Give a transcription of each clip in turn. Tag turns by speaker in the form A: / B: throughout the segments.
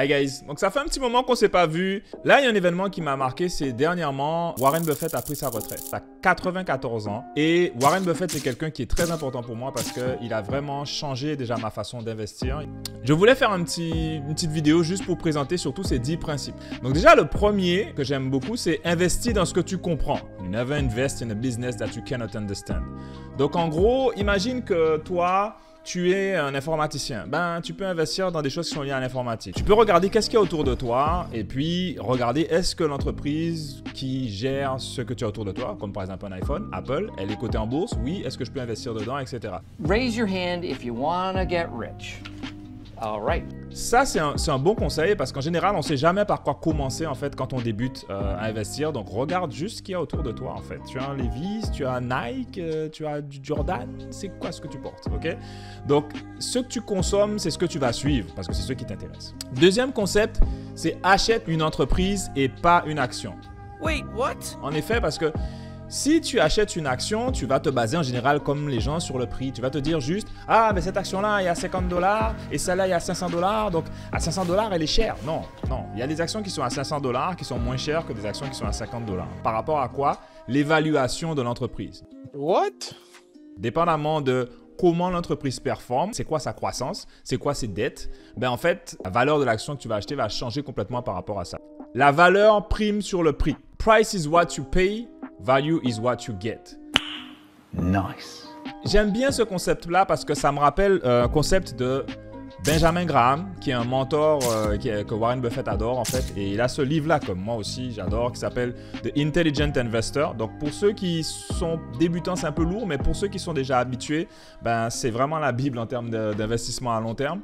A: Hi guys, donc ça fait un petit moment qu'on s'est pas vu. Là, il y a un événement qui m'a marqué, c'est dernièrement, Warren Buffett a pris sa retraite à 94 ans. Et Warren Buffett, c'est quelqu'un qui est très important pour moi parce qu'il a vraiment changé déjà ma façon d'investir. Je voulais faire une petite vidéo juste pour présenter surtout ces 10 principes. Donc déjà, le premier que j'aime beaucoup, c'est investir dans ce que tu comprends. You never invest in a business that you cannot understand. Donc en gros, imagine que toi, tu es un informaticien, ben tu peux investir dans des choses qui sont liées à l'informatique. Tu peux regarder qu'est-ce qu'il y a autour de toi et puis regarder est-ce que l'entreprise qui gère ce que tu as autour de toi, comme par exemple un iPhone, Apple, elle est cotée en bourse, oui, est-ce que je peux investir dedans, etc.
B: Raise your hand if you want to get rich. All right.
A: Ça, c'est un bon conseil parce qu'en général, on ne sait jamais par quoi commencer en fait quand on débute à investir. Donc, regarde juste ce qu'il y a autour de toi en fait. Tu as un Levi's, tu as un Nike, tu as du Jordan. C'est quoi ce que tu portes, ok? Donc, ce que tu consommes, c'est ce que tu vas suivre parce que c'est ce qui t'intéresse. Deuxième concept, c'est achète une entreprise et pas une action.
B: Wait, what?
A: En effet, parce que si tu achètes une action, tu vas te baser en général comme les gens sur le prix. Tu vas te dire juste, ah, mais cette action-là, il y a 50 $ et celle-là, il y a 500 $. Donc, à 500 $, elle est chère. Non, non. Il y a des actions qui sont à 500 $ qui sont moins chères que des actions qui sont à 50 $. Par rapport à quoi? L'évaluation de l'entreprise.
C: What?
A: Dépendamment de comment l'entreprise performe, c'est quoi sa croissance, c'est quoi ses dettes, ben en fait, la valeur de l'action que tu vas acheter va changer complètement par rapport à ça. La valeur prime sur le prix. Price is what you pay. Value is what you get.
C: Nice.
A: J'aime bien ce concept-là parce que ça me rappelle un concept de Benjamin Graham, qui est un mentor que Warren Buffett adore en fait. Et il a ce livre-là, comme moi aussi, j'adore, qui s'appelle The Intelligent Investor. Donc pour ceux qui sont débutants, c'est un peu lourd, mais pour ceux qui sont déjà habitués, ben, c'est vraiment la Bible en termes d'investissement à long terme.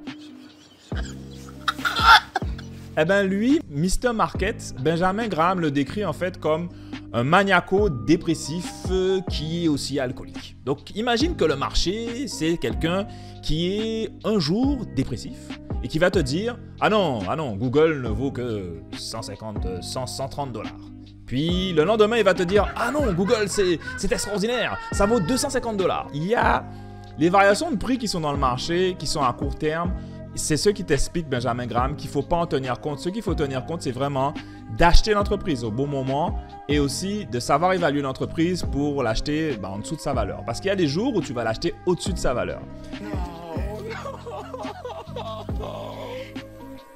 A: Eh bien lui, Mr. Market, Benjamin Graham le décrit en fait comme un maniaco-dépressif qui est aussi alcoolique. Donc, imagine que le marché, c'est quelqu'un qui est un jour dépressif et qui va te dire « Ah non, Google ne vaut que 130 $. Puis, le lendemain, il va te dire « Ah non, Google, c'est extraordinaire, ça vaut 250 $. Il y a les variations de prix qui sont dans le marché, qui sont à court terme. C'est ce qui t'explique, Benjamin Graham, qu'il ne faut pas en tenir compte. Ce qu'il faut tenir compte, c'est vraiment d'acheter l'entreprise au bon moment et aussi de savoir évaluer l'entreprise pour l'acheter en dessous de sa valeur. Parce qu'il y a des jours où tu vas l'acheter au-dessus de sa valeur.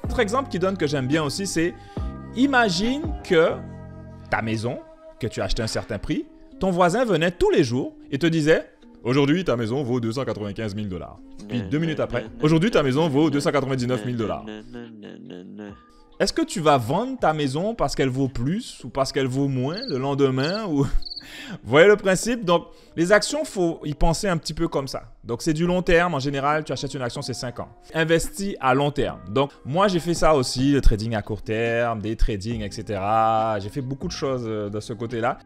A: Autre exemple qui donne que j'aime bien aussi, c'est imagine que ta maison, que tu as acheté à un certain prix, ton voisin venait tous les jours et te disait « Aujourd'hui, ta maison vaut 295 000 $. Puis 2 minutes après, aujourd'hui, ta maison vaut 299 000 $. Est-ce que tu vas vendre ta maison parce qu'elle vaut plus ou parce qu'elle vaut moins le lendemain ou... Vous voyez le principe? Donc, les actions, il faut y penser un petit peu comme ça. Donc, c'est du long terme. En général, tu achètes une action, c'est 5 ans. Investis à long terme. Donc, moi, j'ai fait ça aussi, le trading à court terme, des tradings, etc. J'ai fait beaucoup de choses de ce côté-là.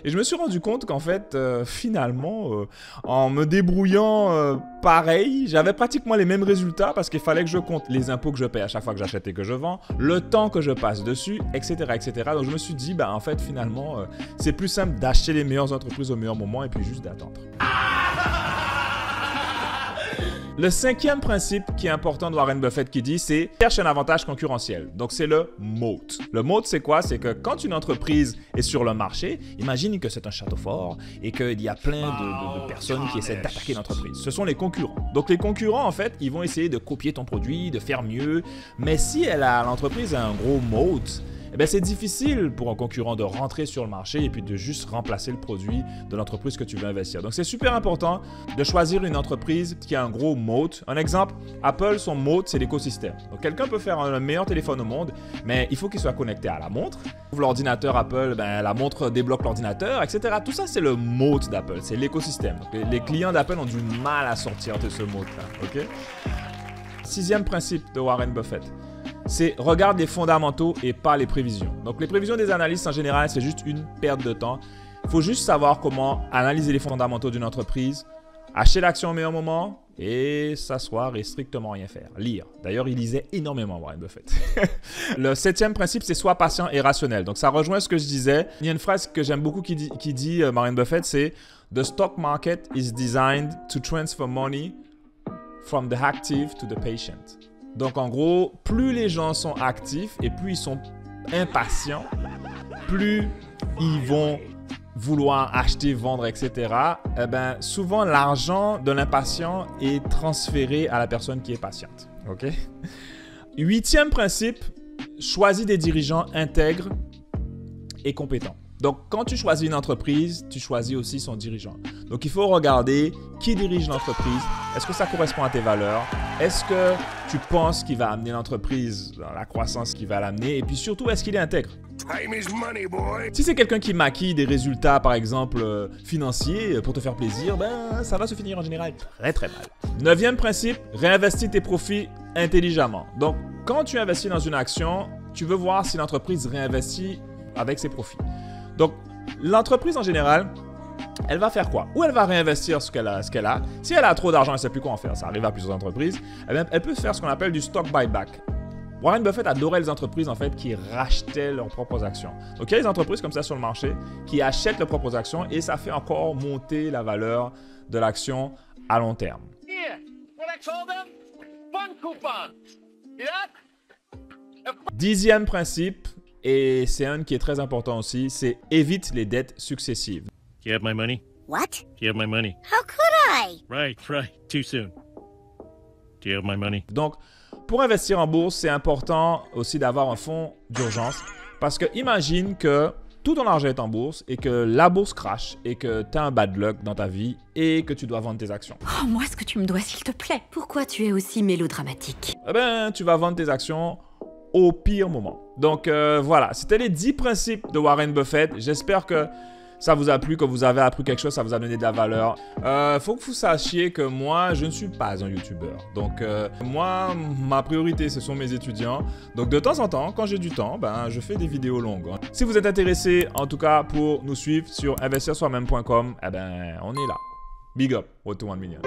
A: Et je me suis rendu compte qu'en fait, finalement, en me débrouillant pareil, j'avais pratiquement les mêmes résultats parce qu'il fallait que je compte les impôts que je paie à chaque fois que j'achète et que je vends, le temps que je passe dessus, etc., etc. Donc je me suis dit, en fait, finalement, c'est plus simple d'acheter les meilleures entreprises au meilleur moment et puis juste d'attendre. Le cinquième principe qui est important de Warren Buffett qui dit, c'est cherche un avantage concurrentiel. Donc, c'est le moat. Le moat, c'est quoi? C'est que quand une entreprise est sur le marché, imagine que c'est un château fort et qu'il y a plein de personnes qui essaient d'attaquer l'entreprise. Ce sont les concurrents. Donc, les concurrents, en fait, ils vont essayer de copier ton produit, de faire mieux. Mais si l'entreprise a un gros moat, eh bien, c'est difficile pour un concurrent de rentrer sur le marché et puis de juste remplacer le produit de l'entreprise que tu veux investir. Donc, c'est super important de choisir une entreprise qui a un gros moat. Un exemple, Apple, son moat, c'est l'écosystème. Donc, quelqu'un peut faire le meilleur téléphone au monde, mais il faut qu'il soit connecté à la montre. L'ordinateur Apple, la montre débloque l'ordinateur, etc. Tout ça, c'est le moat d'Apple, c'est l'écosystème. Donc, les clients d'Apple ont du mal à sortir de ce moat-là. Okay? Sixième principe de Warren Buffett. C'est regarde les fondamentaux et pas les prévisions. Donc les prévisions des analystes en général, c'est juste une perte de temps. Il faut juste savoir comment analyser les fondamentaux d'une entreprise, acheter l'action au meilleur moment et s'asseoir et strictement rien faire. Lire. D'ailleurs, il lisait énormément Warren Buffett. Le septième principe, c'est sois patient et rationnel. Donc ça rejoint ce que je disais. Il y a une phrase que j'aime beaucoup qui dit Warren Buffett, c'est « The stock market is designed to transfer money from the active to the patient. Donc, en gros, plus les gens sont actifs et plus ils sont impatients, plus ils vont vouloir acheter, vendre, etc. Eh ben, souvent, l'argent de l'impatient est transféré à la personne qui est patiente. OK? 8e principe, choisis des dirigeants intègres et compétents. Donc, quand tu choisis une entreprise, tu choisis aussi son dirigeant. Donc, il faut regarder qui dirige l'entreprise. Est-ce que ça correspond à tes valeurs? Est-ce que tu penses qu'il va amener l'entreprise dans la croissance qu'il va l'amener? Et puis surtout, est-ce qu'il est intègre?
D: Time is money, boy.
A: Si c'est quelqu'un qui maquille des résultats, par exemple, financiers pour te faire plaisir, ben, ça va se finir en général très, très mal. 9e principe, réinvestis tes profits intelligemment. Donc, quand tu investis dans une action, tu veux voir si l'entreprise réinvestit avec ses profits. Donc, l'entreprise en général, elle va faire quoi? Ou elle va réinvestir ce qu'elle a. Si elle a trop d'argent, elle ne sait plus quoi en faire. Ça arrive à plusieurs entreprises. Eh bien, elle peut faire ce qu'on appelle du stock buyback. Warren Buffett adorait les entreprises en fait qui rachetaient leurs propres actions. Donc, il y a des entreprises comme ça sur le marché qui achètent leurs propres actions et ça fait encore monter la valeur de l'action à long terme.
D: Here, what I call them? Fun coupons. See that?
A: 10e principe, et c'est un qui est très important aussi, c'est évite les dettes successives.
E: Do you have my money?
F: What?
E: Do you have my money?
F: How could I?
E: Right. Too soon. Do you have my money?
A: Donc, pour investir en bourse, c'est important aussi d'avoir un fonds d'urgence parce que imagine que tout ton argent est en bourse et que la bourse crache et que tu as un bad luck dans ta vie et que tu dois vendre tes actions.
G: Oh, moi, ce que tu me dois, s'il te plaît. Pourquoi tu es aussi mélodramatique?
A: Eh bien, tu vas vendre tes actions au pire moment. Donc, voilà, c'était les 10 principes de Warren Buffett. J'espère que ça vous a plu, que vous avez appris quelque chose, ça vous a donné de la valeur. Faut que vous sachiez que moi, je ne suis pas un YouTuber. Donc, moi, ma priorité, ce sont mes étudiants. Donc, de temps en temps, quand j'ai du temps, ben, je fais des vidéos longues. Si vous êtes intéressé, en tout cas, pour nous suivre sur investirsoimême.com, eh ben, on est là. Big up, Road to 1 million.